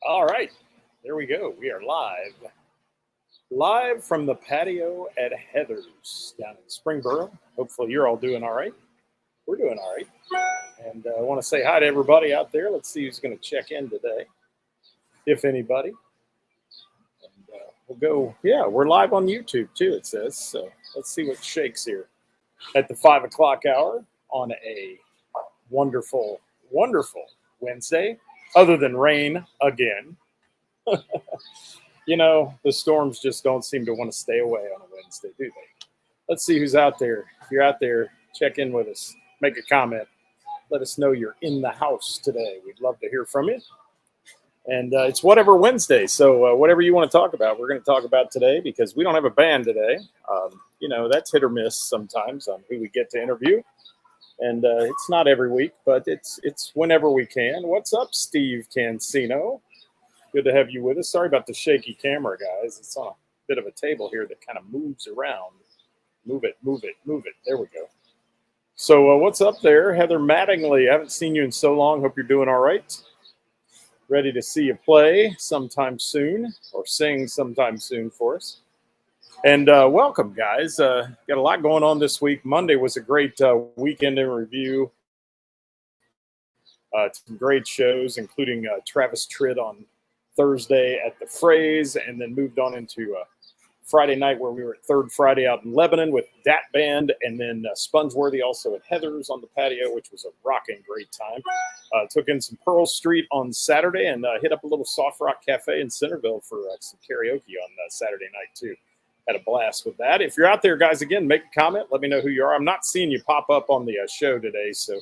All right, there we go. We are live from the patio at Heather's down in Springboro. Hopefully, you're all doing all right. We're doing all right. And I want to say hi to everybody out there. Let's see who's going to check in today, if anybody. And we'll go, yeah, we're live on YouTube too, it says. So let's see what shakes here at the 5 o'clock hour on a wonderful, wonderful Wednesday, other than rain again. The storms just don't seem to want to stay away on a Wednesday, do they? Let's see who's out there. If you're out there, check in with us, make a comment, let us know you're in the house today. We'd love to hear from you. And it's whatever Wednesday, so whatever you want to talk about, we're going to talk about today because we don't have a band today. That's hit or miss sometimes on who we get to interview, and it's not every week, but it's whenever we can. What's up, Steve Cancino? Good to have you with us. Sorry about the shaky camera, guys. It's on a bit of a table here that kind of moves around. Move it, move it, move it. There we go. So what's up there? Heather Mattingly, I haven't seen you in so long. Hope you're doing all right. Ready to see you play sometime soon or sing sometime soon for us. And welcome, guys. Got a lot going on this week. Monday was a great weekend in review. Some great shows, including Travis Tritt on Thursday at the Phrase, and then moved on into Friday night where we were at Third Friday out in Lebanon with Dat Band, and then Spongeworthy also at Heather's on the patio, which was a rocking great time. Took in some Pearl Street on Saturday and hit up a little Soft Rock Cafe in Centerville for some karaoke on Saturday night too. Had a blast with that. If you're out there, guys, again, make a comment. Let me know who you are. I'm not seeing you pop up on the show today, so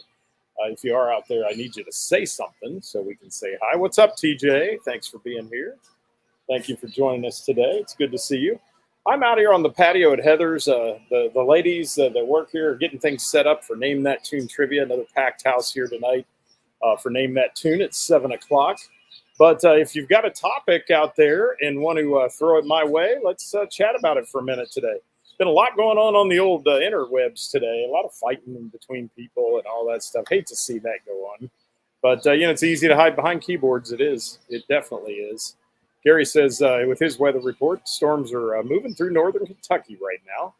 if you are out there, I need you to say something so we can say hi. What's up, TJ? Thanks for being here. Thank you for joining us today. It's good to see you. I'm out here on the patio at Heather's. The ladies that work here are getting things set up for Name That Tune trivia. Another packed house here tonight for Name That Tune at 7 o'clock. But if you've got a topic out there and want to throw it my way, let's chat about it for a minute today. Been a lot going on the old interwebs today. A lot of fighting in between people and all that stuff. Hate to see that go on. But, it's easy to hide behind keyboards. It is. It definitely is. Gary says with his weather report, storms are moving through northern Kentucky right now.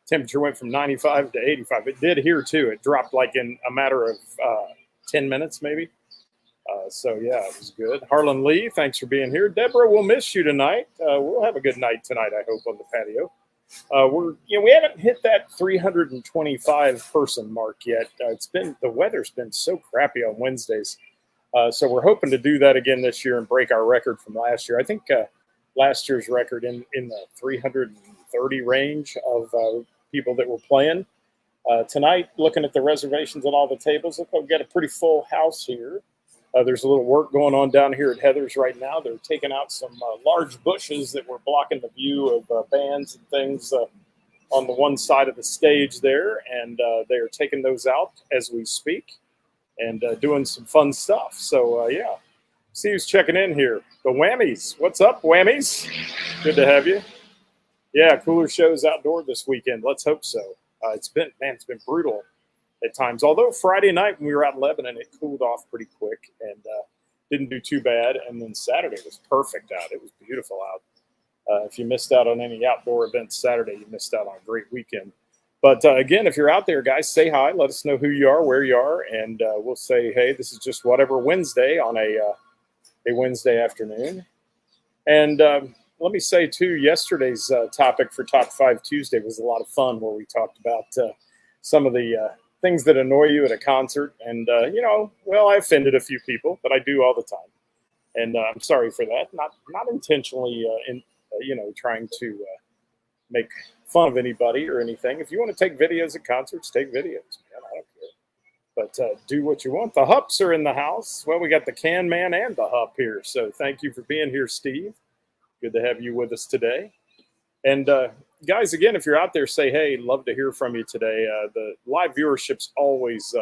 Temperature went from 95 to 85. It did here, too. It dropped like in a matter of 10 minutes, maybe. Yeah, it was good. Harlan Lee, thanks for being here. Deborah, we'll miss you tonight. We'll have a good night tonight, I hope, on the patio. We haven't hit that 325 person mark yet. The weather's been so crappy on Wednesdays. So we're hoping to do that again this year and break our record from last year. I think last year's record in the 330 range of people that were playing. Tonight, looking at the reservations on all the tables, look, we've got a pretty full house here. There's a little work going on down here at Heather's right now. They're taking out some large bushes that were blocking the view of bands and things on the one side of the stage there, and they are taking those out as we speak and doing some fun stuff. So, yeah, see who's checking in here. The Whammies. What's up, Whammies? Good to have you. Yeah, cooler shows outdoor this weekend. Let's hope so. It's been brutal at times. Although Friday night when we were out in Lebanon, it cooled off pretty quick and didn't do too bad. And then Saturday was perfect out. It was beautiful out. If you missed out on any outdoor events Saturday, you missed out on a great weekend. But again, if you're out there, guys, say hi. Let us know who you are, where you are, and we'll say, hey, this is just whatever Wednesday on a Wednesday afternoon. And let me say, too, yesterday's topic for Top 5 Tuesday was a lot of fun where we talked about some of the things that annoy you at a concert. And, I offended a few people, but I do all the time. And I'm sorry for that. Not intentionally, trying to make fun of anybody or anything. If you want to take videos at concerts, take videos, man. I don't care. But do what you want. The Hups are in the house. Well, we got the Can Man and the Hup here. So thank you for being here, Steve. Good to have you with us today. And guys, again, if you're out there, say, hey, love to hear from you today. The live viewership's always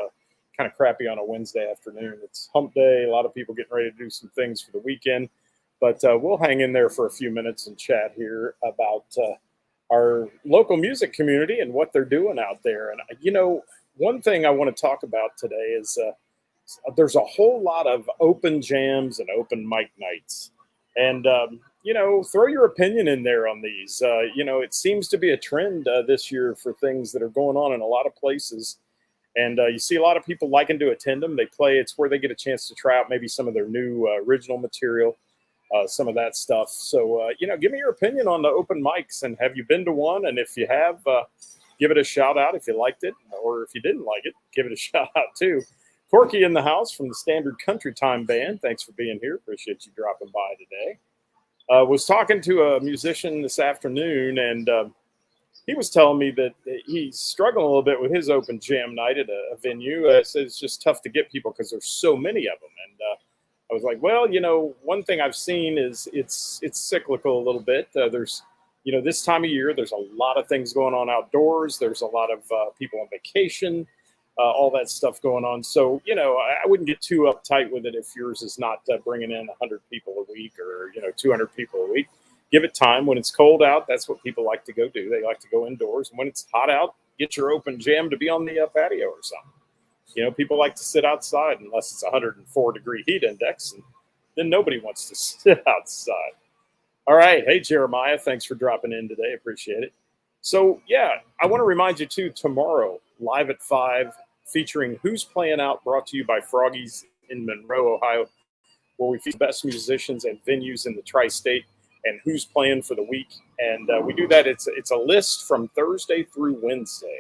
kind of crappy on a Wednesday afternoon. It's hump day. A lot of people getting ready to do some things for the weekend. But we'll hang in there for a few minutes and chat here about our local music community and what they're doing out there. And, one thing I want to talk about today is there's a whole lot of open jams and open mic nights. And, throw your opinion in there on these. It seems to be a trend this year for things that are going on in a lot of places. And you see a lot of people liking to attend them. They play, it's where they get a chance to try out maybe some of their new original material, some of that stuff. So, give me your opinion on the open mics, and have you been to one? And if you have, give it a shout out if you liked it, or if you didn't like it, give it a shout out too. Corky in the house from the Standard Country Time Band. Thanks for being here. Appreciate you dropping by today. Was talking to a musician this afternoon, and he was telling me that he's struggling a little bit with his open jam night at a venue. Said it's just tough to get people because there's so many of them. And I was like, well, one thing I've seen is it's cyclical a little bit. There's, this time of year, there's a lot of things going on outdoors. There's a lot of people on vacation. All that stuff going on. So, I wouldn't get too uptight with it if yours is not bringing in 100 people a week or, 200 people a week. Give it time. When it's cold out, that's what people like to go do. They like to go indoors. And when it's hot out, get your open jam to be on the patio or something. People like to sit outside unless it's 104-degree heat index, and then nobody wants to sit outside. All right. Hey, Jeremiah, thanks for dropping in today. Appreciate it. So, I want to remind you, too, tomorrow, live at 5, featuring Who's Playing Out, brought to you by Froggies in Monroe, Ohio, where we feature best musicians and venues in the tri-state and who's playing for the week. And we do that. It's a list from Thursday through Wednesday.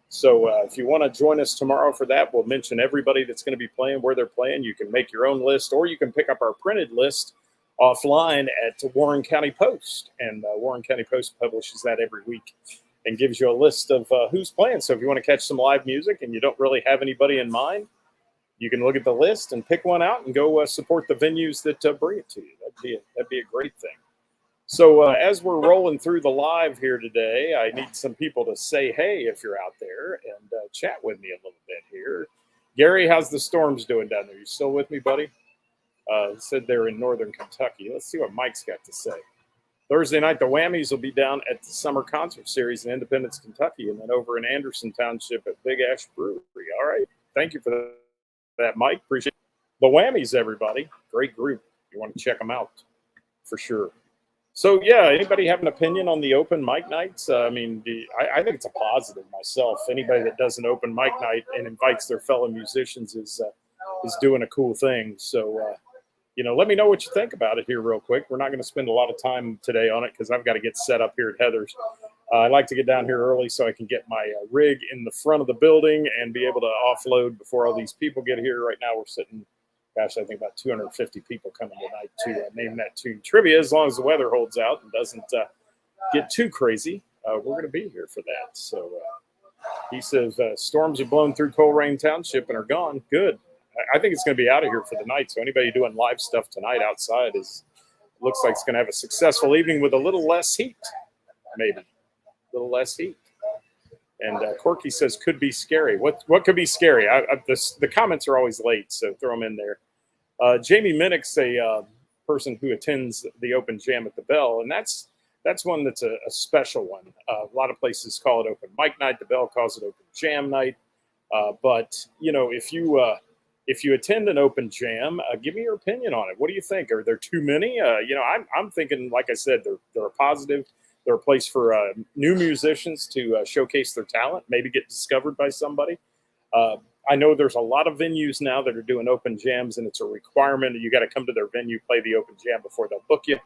So if you want to join us tomorrow for that, we'll mention everybody that's going to be playing, where they're playing. You can make your own list, or you can pick up our printed list offline at Warren County Post. And Warren County Post publishes that every week and gives you a list of who's playing. So if you want to catch some live music and you don't really have anybody in mind, you can look at the list and pick one out and go support the venues that bring it to you. That'd be a great thing. So as we're rolling through the live here today, I need some people to say hey if you're out there and chat with me a little bit here. Gary, how's the Storms doing down there? You still with me, buddy? He said they're in northern Kentucky. Let's see what Mike's got to say. Thursday night, the Whammies will be down at the Summer Concert Series in Independence, Kentucky, and then over in Anderson Township at Big Ash Brewery. All right. Thank you for that, Mike. Appreciate it. The Whammies, everybody. Great group. You want to check them out for sure. So, anybody have an opinion on the open mic nights? I think it's a positive myself. Anybody that does an open mic night and invites their fellow musicians is doing a cool thing. So, let me know what you think about it here real quick. We're not going to spend a lot of time today on it because I've got to get set up here at Heather's. I like to get down here early so I can get my rig in the front of the building and be able to offload before all these people get here. Right now we're sitting, I think about 250 people coming tonight to name that tune trivia. As long as the weather holds out and doesn't get too crazy, we're going to be here for that. So he says storms have blown through Colerain Township and are gone. Good. I think it's going to be out of here for the night. So anybody doing live stuff tonight outside looks like it's going to have a successful evening with a little less heat, maybe a little less heat. And Corky says could be scary. What could be scary? The comments are always late, so throw them in there. Jamie Minnick's a person who attends the open jam at the Bell, and that's one that's a special one. A lot of places call it open mic night. The Bell calls it open jam night. But if you attend an open jam, give me your opinion on it. What do you think? Are there too many? I'm thinking, like I said, they're a positive. They're a place for new musicians to showcase their talent, maybe get discovered by somebody. I know there's a lot of venues now that are doing open jams, and it's a requirement that you got to come to their venue, play the open jam before they'll book you.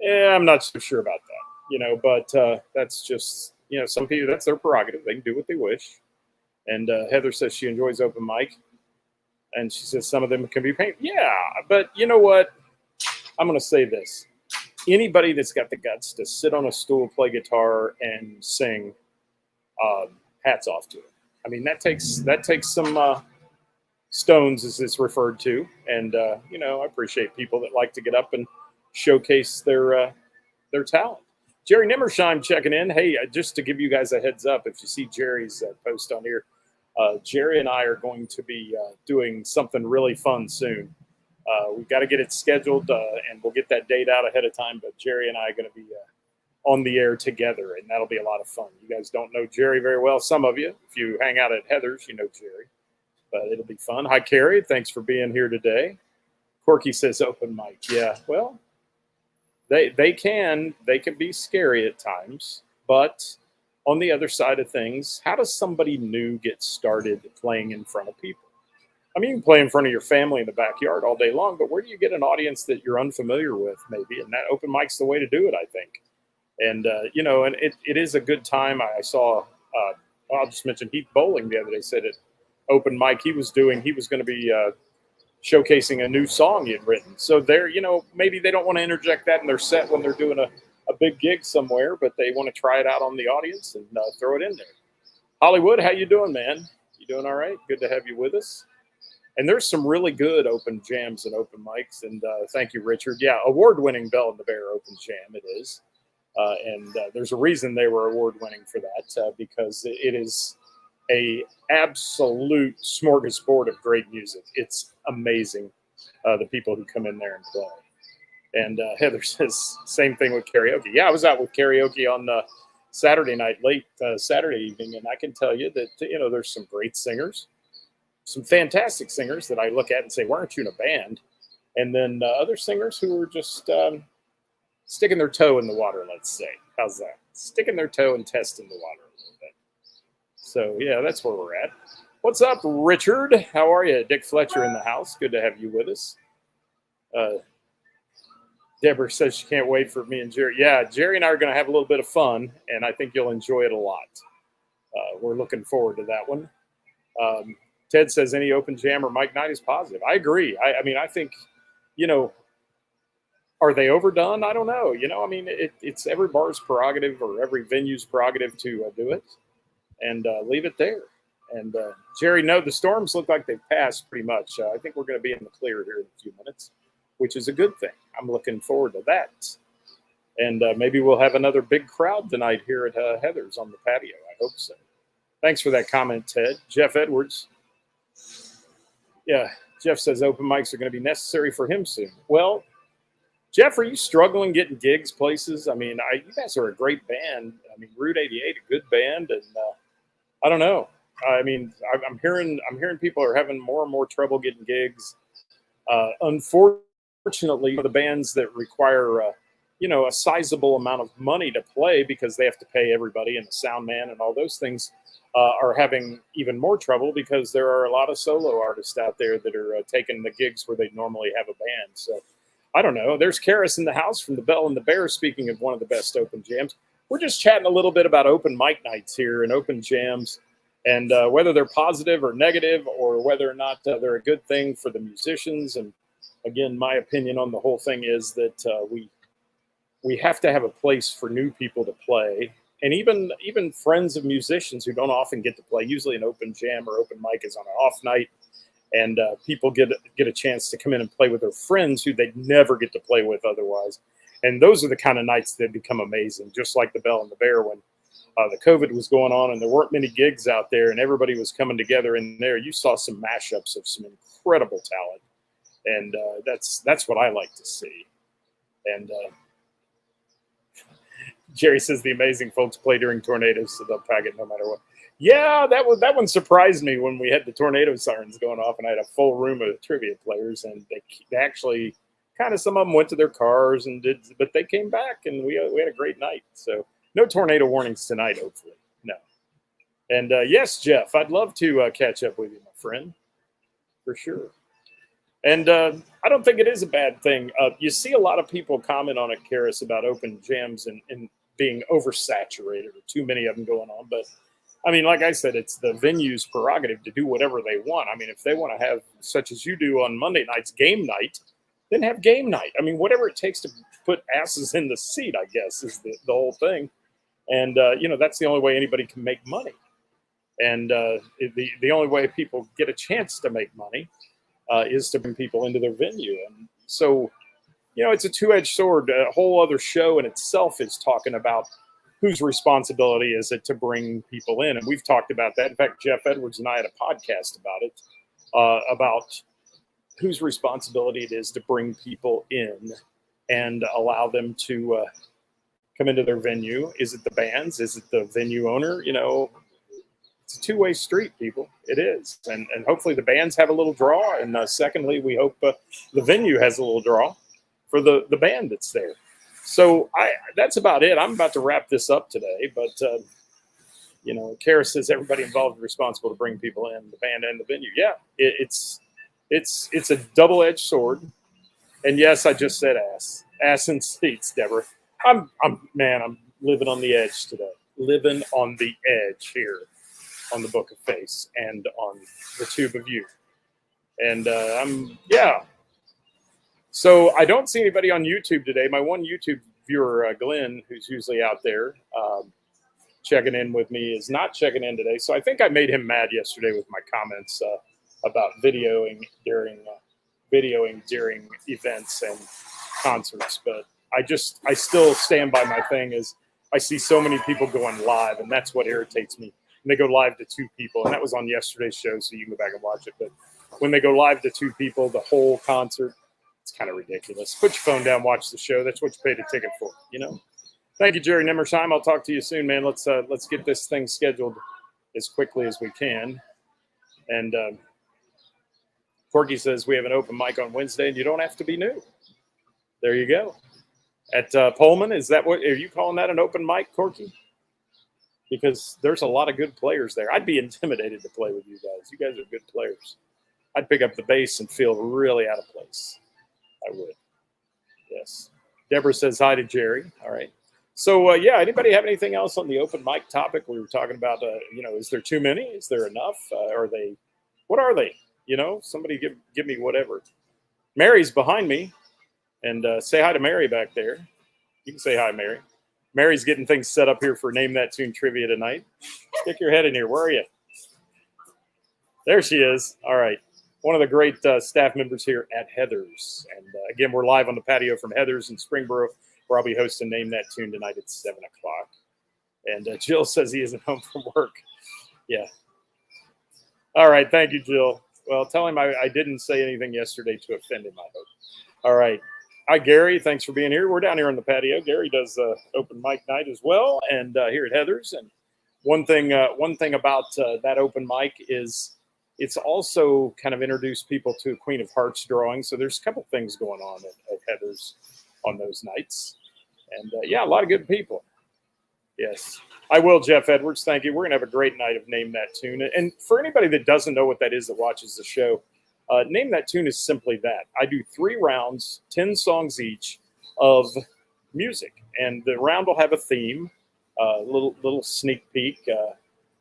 I'm not so sure about that, but that's just, some people, that's their prerogative. They can do what they wish. And Heather says she enjoys open mic. And she says some of them can be painful. Yeah, but you know what? I'm going to say this. Anybody that's got the guts to sit on a stool, play guitar, and sing, hats off to it. I mean, that takes some stones, as it's referred to. And, I appreciate people that like to get up and showcase their talent. Jerry Nimmersheim checking in. Hey, just to give you guys a heads up, if you see Jerry's post on here, Jerry and I are going to be doing something really fun soon. We've got to get it scheduled, and we'll get that date out ahead of time. But Jerry and I are going to be on the air together, and that'll be a lot of fun. You guys don't know Jerry very well. Some of you, if you hang out at Heather's, you know Jerry. but it'll be fun. Hi, Carrie. Thanks for being here today. Corky says open mic. Yeah, well, they can be scary at times, but on the other side of things, how does somebody new get started playing in front of people? I mean, you can play in front of your family in the backyard all day long, but where do you get an audience that you're unfamiliar with, maybe? And that open mic's the way to do it, I think. And, and it is a good time. I saw, I'll just mention Heath Bowling the other day said at open mic he was going to be showcasing a new song he had written. So they're, maybe they don't want to interject that in their set when they're doing a big gig somewhere, but they want to try it out on the audience and throw it in there. Hollywood, how you doing, man? You doing all right? Good to have you with us. And there's some really good open jams and open mics. And thank you, Richard. Yeah, award-winning Bell and the Bear open jam it is. And there's a reason they were award-winning for that, because it is a absolute smorgasbord of great music. It's amazing, the people who come in there and play. And Heather says, same thing with karaoke. Yeah, I was out with karaoke on Saturday night, late Saturday evening, and I can tell you that, there's some great singers, some fantastic singers that I look at and say, why aren't you in a band? And then other singers who are just sticking their toe in the water, let's say. How's that? Sticking their toe and testing the water a little bit. So, yeah, that's where we're at. What's up, Richard? How are you? Dick Fletcher in the house. Good to have you with us. Deborah says she can't wait for me and Jerry. Yeah, Jerry and I are going to have a little bit of fun, and I think you'll enjoy it a lot. We're looking forward to that one. Ted says any open jam or mic night is positive. I agree. I mean, I think, are they overdone? I don't know. It's every bar's prerogative or every venue's prerogative to do it and leave it there. And Jerry, no, the storms look like they've passed pretty much. I think we're going to be in the clear here in a few minutes, which is a good thing. I'm looking forward to that. And maybe we'll have another big crowd tonight here at Heather's on the patio. I hope so. Thanks for that comment, Ted. Jeff Edwards. Yeah, Jeff says open mics are going to be necessary for him soon. Well, Jeff, are you struggling getting gigs places? I mean, you guys are a great band. I mean, Route 88, a good band, and I don't know. I mean, I'm hearing people are having more and more trouble getting gigs. Unfortunately, the bands that require a sizable amount of money to play because they have to pay everybody and the sound man and all those things are having even more trouble because there are a lot of solo artists out there that are taking the gigs where they normally have a band. So I don't know. There's Karis in the house from the Bell and the Bear. Speaking of one of the best open jams, we're just chatting a little bit about open mic nights here and open jams and whether they're positive or negative or whether or not they're a good thing for the musicians. And again, my opinion on the whole thing is that we have to have a place for new people to play. And even friends of musicians who don't often get to play, usually an open jam or open mic is on an off night, and people get a chance to come in and play with their friends who they'd never get to play with otherwise. And those are the kind of nights that become amazing, just like the Bell and the Bear when the COVID was going on and there weren't many gigs out there and everybody was coming together in there. You saw some mashups of some incredible talent, and that's what I like to see. And Jerry says the amazing folks play during tornadoes, so they'll pack it no matter what. Yeah, that one surprised me when we had the tornado sirens going off, and I had a full room of trivia players, and they actually kind of some of them went to their cars but they came back, and we had a great night. So no tornado warnings tonight, hopefully. No. And yes, Jeff, I'd love to catch up with you, my friend, for sure. And I don't think it is a bad thing. You see a lot of people comment on it, Karis, about open jams and being oversaturated or too many of them going on. But, I mean, like I said, it's the venue's prerogative to do whatever they want. I mean, if they want to have, such as you do on Monday nights, game night, then have game night. I mean, whatever it takes to put asses in the seat, I guess, is the whole thing. And, that's the only way anybody can make money. And the only way people get a chance to make money is to bring people into their venue. And so, it's a two-edged sword. A whole other show in itself is talking about whose responsibility is it to bring people in. And we've talked about that. In fact, Jeff Edwards and I had a podcast about it, about whose responsibility it is to bring people in and allow them to come into their venue. Is it the bands? Is it the venue owner? it's a two-way street, people. It is. And hopefully the bands have a little draw. And secondly, we hope the venue has a little draw for the band that's there. So that's about it. I'm about to wrap this up today. But, Kara says everybody involved is responsible to bring people in, the band and the venue. Yeah, it's a double-edged sword. And yes, I just said ass. Ass in seats, Deborah. I'm living on the edge today. Living on the edge here on the Book of Face and on the Tube of You. And So I don't see anybody on YouTube today. My one YouTube viewer, Glenn, who's usually out there checking in with me, is not checking in today. So I think I made him mad yesterday with my comments about videoing during events and concerts. But I still stand by my thing is I see so many people going live, and that's what irritates me. And they go live to two people, and that was on yesterday's show, so you can go back and watch it. But when they go live to two people, the whole concert, it's kind of ridiculous. Put your phone down, watch the show. That's what you paid a ticket for, Thank you, Jerry Nimmersheim. I'll talk to you soon, man. Let's get this thing scheduled as quickly as we can. And Corky says we have an open mic on Wednesday, and you don't have to be new. There you go. At Pullman, is that what are you calling that, an open mic, Corky? Because there's a lot of good players there. I'd be intimidated to play with you guys. You guys are good players. I'd pick up the bass and feel really out of place. I would. Yes. Deborah says hi to Jerry. All right. So, anybody have anything else on the open mic topic? We were talking about, is there too many? Is there enough? What are they? Somebody give me whatever. Mary's behind me. And say hi to Mary back there. You can say hi, Mary. Mary's getting things set up here for Name That Tune trivia tonight. Stick your head in here. Where are you? There she is. All right. One of the great staff members here at Heathers. And again, we're live on the patio from Heathers in Springboro, where I'll be hosting Name That Tune tonight at 7 o'clock. And Jill says he isn't home from work. Yeah. All right. Thank you, Jill. Well, tell him I didn't say anything yesterday to offend him, I hope. All right. Hi, Gary. Thanks for being here. We're down here on the patio. Gary does open mic night as well, and here at Heathers. And one thing about that open mic is it's also kind of introduced people to Queen of Hearts drawing. So there's a couple things going on at Heathers on those nights. And a lot of good people. Yes, I will, Jeff Edwards. Thank you. We're going to have a great night of Name That Tune. And for anybody that doesn't know what that is that watches the show, Name That Tune is simply that. I do 3 rounds, 10 songs each of music. And the round will have a theme, little sneak peek.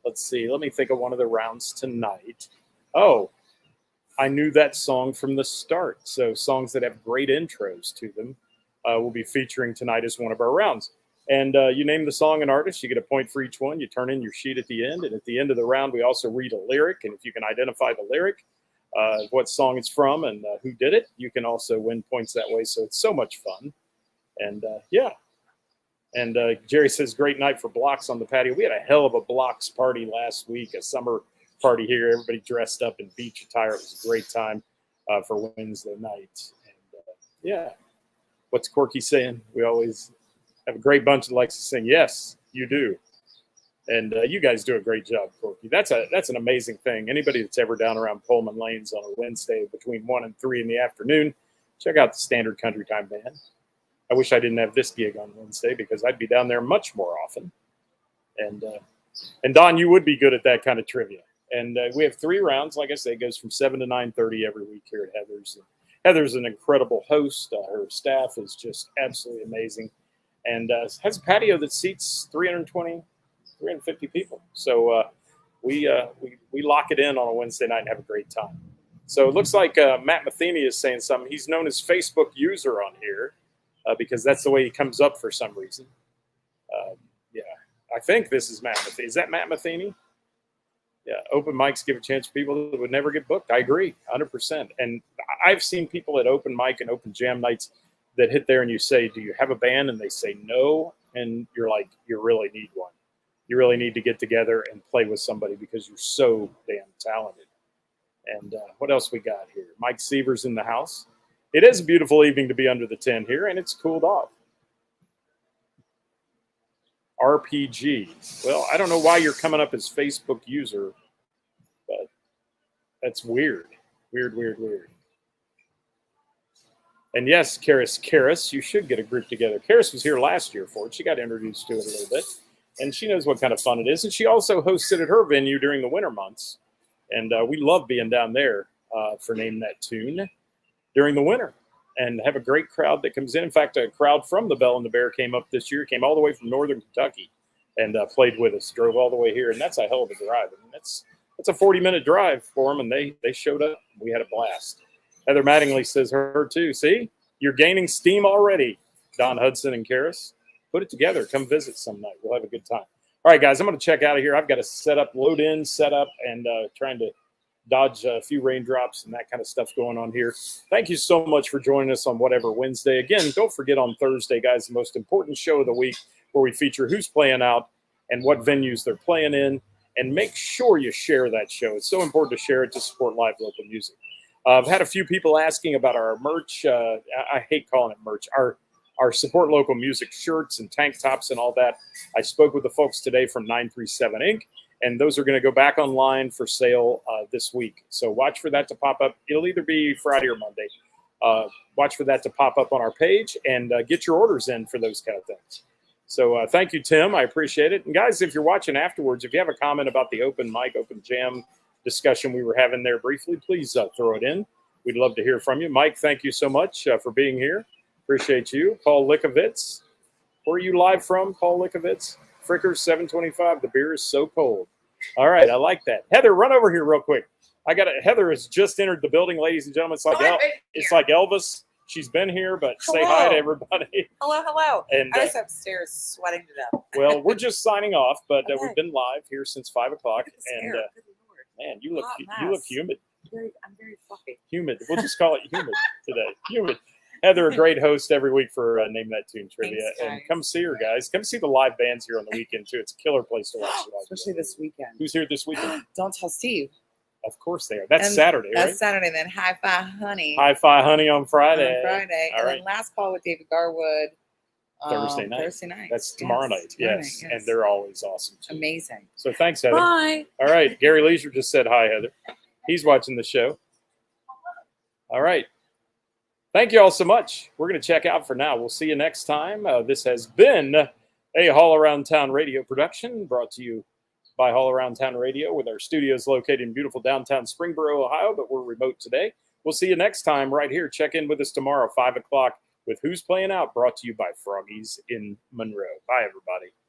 Let's see. Let me think of one of the rounds tonight. Oh, I knew that song from the start. So songs that have great intros to them will be featuring tonight as one of our rounds. And you name the song and artist, you get a point for each one. You turn in your sheet at the end. And at the end of the round, we also read a lyric. And if you can identify the lyric, what song it's from and who did it, you can also win points that way. So it's so much fun. And And Jerry says, great night for blocks on the patio. We had a hell of a blocks party last week, a summer party here. Everybody dressed up in beach attire. It was a great time for Wednesday night. And what's Corky saying? We always have a great bunch that likes to sing. Yes, you do. And you guys do a great job, Corky. That's an amazing thing. Anybody that's ever down around Pullman Lanes on a Wednesday between 1 and 3 in the afternoon, check out the Standard Country Time Band. I wish I didn't have this gig on Wednesday because I'd be down there much more often. And Don, you would be good at that kind of trivia. And we have 3 rounds. Like I say, it goes from 7 to 9:30 every week here at Heathers. And Heather's an incredible host. Her staff is just absolutely amazing. And has a patio that seats 320, 350 people. So we lock it in on a Wednesday night and have a great time. So it looks like Matt Matheny is saying something. He's known as Facebook user on here because that's the way he comes up for some reason. I think this is Matt Matheny. Is that Matt Matheny? Yeah, open mics give a chance for people that would never get booked. I agree, 100%. And I've seen people at open mic and open jam nights that hit there and you say, do you have a band? And they say no. And you're like, you really need one. You really need to get together and play with somebody because you're so damn talented. And what else we got here? Mike Seaver's in the house. It is a beautiful evening to be under the tent here, and it's cooled off. RPG. Well, I don't know why you're coming up as Facebook user, but that's weird. Weird. And yes, Karis, you should get a group together. Karis was here last year for it. She got introduced to it a little bit, and she knows what kind of fun it is. And she also hosted at her venue during the winter months, and we love being down there for Name That Tune during the winter, and have a great crowd that comes in. In fact, a crowd from the Bell and the Bear came up this year, came all the way from northern Kentucky, and played with us, drove all the way here, and that's a hell of a drive. I mean, that's a 40-minute drive for them, and they showed up. We had a blast. Heather Mattingly says her too. See, you're gaining steam already, Don Hudson and Karis. Put it together. Come visit some night. We'll have a good time. All right, guys, I'm going to check out of here. I've got to set up, load in, set up, and trying to dodge a few raindrops and that kind of stuff going on here. Thank you so much for joining us on Whatever Wednesday. Again, don't forget on Thursday, guys, the most important show of the week where we feature who's playing out and what venues they're playing in. And make sure you share that show. It's so important to share it to support live local music. I've had a few people asking about our merch. I hate calling it merch. Our support local music shirts and tank tops and all that. I spoke with the folks today from 937 Inc., and those are going to go back online for sale this week. So watch for that to pop up. It'll either be Friday or Monday. Watch for that to pop up on our page, and get your orders in for those kind of things. So thank you, Tim. I appreciate it. And guys, if you're watching afterwards, if you have a comment about the open mic, open jam discussion we were having there briefly, please throw it in. We'd love to hear from you. Mike, thank you so much for being here. Appreciate you. Paul Likovitz. Where are you live from, Paul Likovitz? Frickers 725. The beer is so cold. All right, I like that. Heather, run over here real quick. Heather has just entered the building, ladies and gentlemen. It's like Elvis. She's been here, but say hi to everybody. Hello. And I was upstairs sweating to death. Well, we're just signing off, but we've been live here since 5 o'clock. And man, you look humid. I'm very fluffy. Humid. We'll just call it humid today. Humid. Heather, a great host every week for Name That Tune Trivia. Thanks, and come see her, guys. Come see the live bands here on the weekend, too. It's a killer place to watch. Especially this weekend. Who's here this weekend? Don't tell Steve. Of course they are. That's Saturday, right? That's Saturday. Then Hi-Fi Honey. Hi-Fi Honey on Friday. All and right. Then Last Call with David Garwood. Thursday night. That's tomorrow night. Yes. And they're always awesome, too. Amazing. So thanks, Heather. Bye. All right. Gary Leisure just said hi, Heather. He's watching the show. All right. Thank you all so much. We're going to check out for now. We'll see you next time. This has been a Haul Around Town radio production brought to you by Haul Around Town Radio, with our studios located in beautiful downtown Springboro, Ohio, but we're remote today. We'll see you next time right here. Check in with us tomorrow, 5 o'clock, with Who's Playing Out, brought to you by Froggies in Monroe. Bye, everybody.